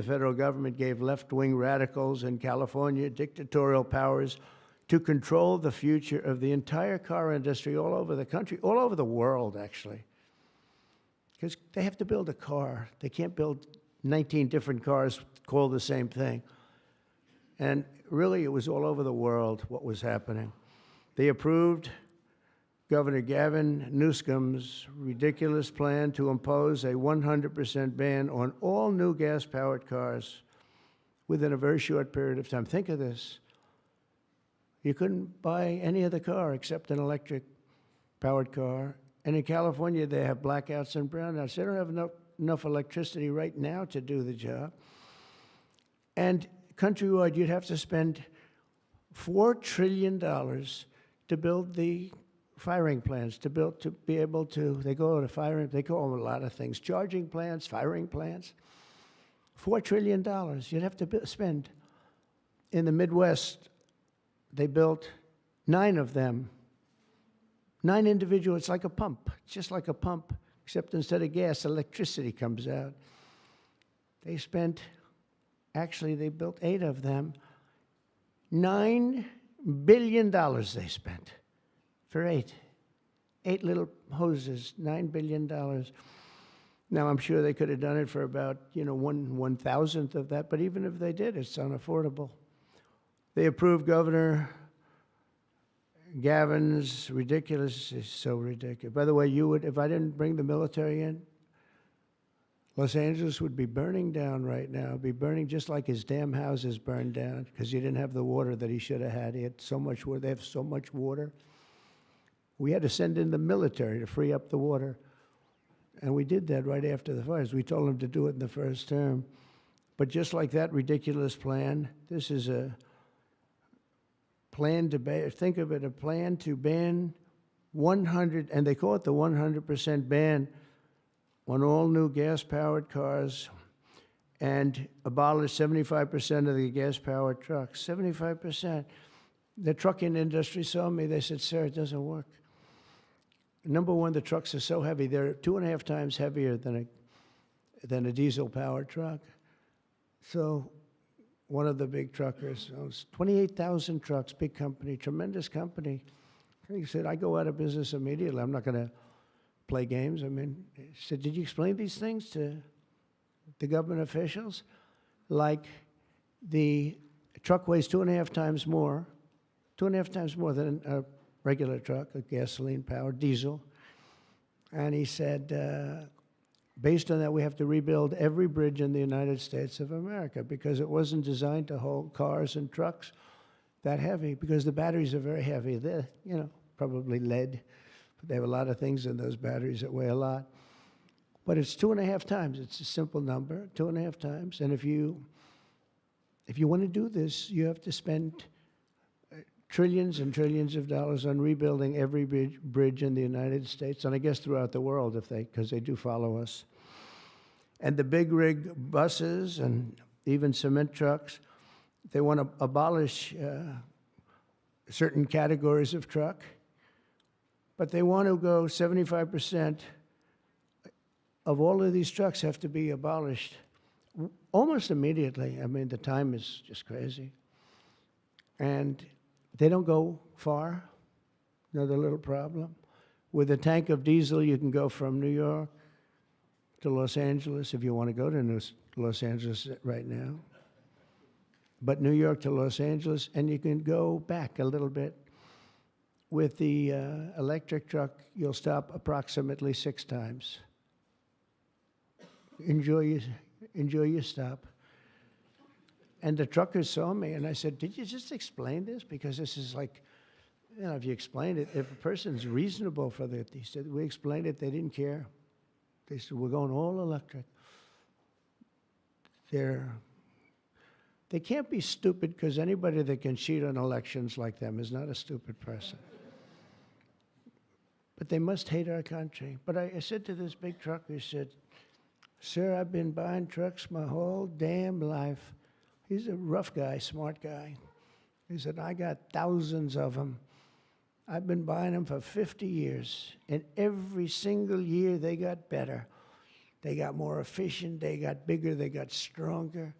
The federal government gave left-wing radicals in California dictatorial powers to control the future of the entire car industry all over the country, all over the world, actually. Because they have to build a car. They can't build 19 different cars called the same thing. And really, it was all over the world what was happening. They approved Governor Gavin Newsom's ridiculous plan to impose a 100% ban on all new gas-powered cars within a very short period of time. Think of this. You couldn't buy any other car except an electric-powered car. And in California, they have blackouts and brownouts. They don't have enough electricity right now to do the job. And countrywide, you'd have to spend $4 trillion to build the firing plants, to be able to, they call them a lot of things, charging plants, firing plants. $4 trillion you'd have to spend. In the Midwest, they built 9 of them. 9 individual, it's like a pump, just like a pump, except instead of gas, electricity comes out. They built 8 of them. $9 billion they spent for 8 little hoses, $9 billion. Now, I'm sure they could have done it for about, 1/1000th of that, but even if they did, it's unaffordable. They approved Governor Gavin's ridiculous, it's so ridiculous. By the way, if I didn't bring the military in, Los Angeles would be burning down right now. It'd be burning just like his damn house is burned down because he didn't have the water that he should have had. He had so much water. They have so much water. We had to send in the military to free up the water. And we did that right after the fires. We told them to do it in the first term. But just like that ridiculous plan, this is a plan to ban, think of it, a plan to ban 100, and they call it the 100% ban on all new gas-powered cars and abolish 75% of the gas-powered trucks. 75%. The trucking industry saw me. They said, sir, it doesn't work. Number one, the trucks are so heavy. They're 2.5 times heavier than a diesel-powered truck. So one of the big truckers owns 28,000 trucks, big company, tremendous company. He said, I go out of business immediately. I'm not going to play games. He said, did you explain these things to the government officials? Like the truck weighs 2.5 times more than a regular truck, a gasoline-powered diesel. And he said, based on that, we have to rebuild every bridge in the United States of America because it wasn't designed to hold cars and trucks that heavy because the batteries are very heavy. They're, probably lead. But they have a lot of things in those batteries that weigh a lot. But it's 2.5 times. It's a simple number, 2.5 times. And if you want to do this, you have to spend trillions and trillions of dollars on rebuilding every bridge in the United States, and I guess throughout the world, because they do follow us. And the big rig buses and even cement trucks, they want to abolish certain categories of truck, but they want to go 75% of all of these trucks have to be abolished almost immediately. The time is just crazy. And they don't go far. Another little problem. With a tank of diesel, you can go from New York to Los Angeles if you want to go to Los Angeles right now. But New York to Los Angeles, and you can go back a little bit. With the electric truck, you'll stop approximately 6 times. Enjoy your stop. And the truckers saw me, and I said, did you just explain this? Because this is like, if you explain it, if a person's reasonable for that, he said, we explained it, they didn't care. They said, we're going all electric. They can't be stupid because anybody that can cheat on elections like them is not a stupid person. But they must hate our country. But I said to this big trucker, he said, sir, I've been buying trucks my whole damn life. He's a rough guy, smart guy. He said, I got thousands of them. I've been buying them for 50 years, and every single year they got better. They got more efficient, they got bigger, they got stronger.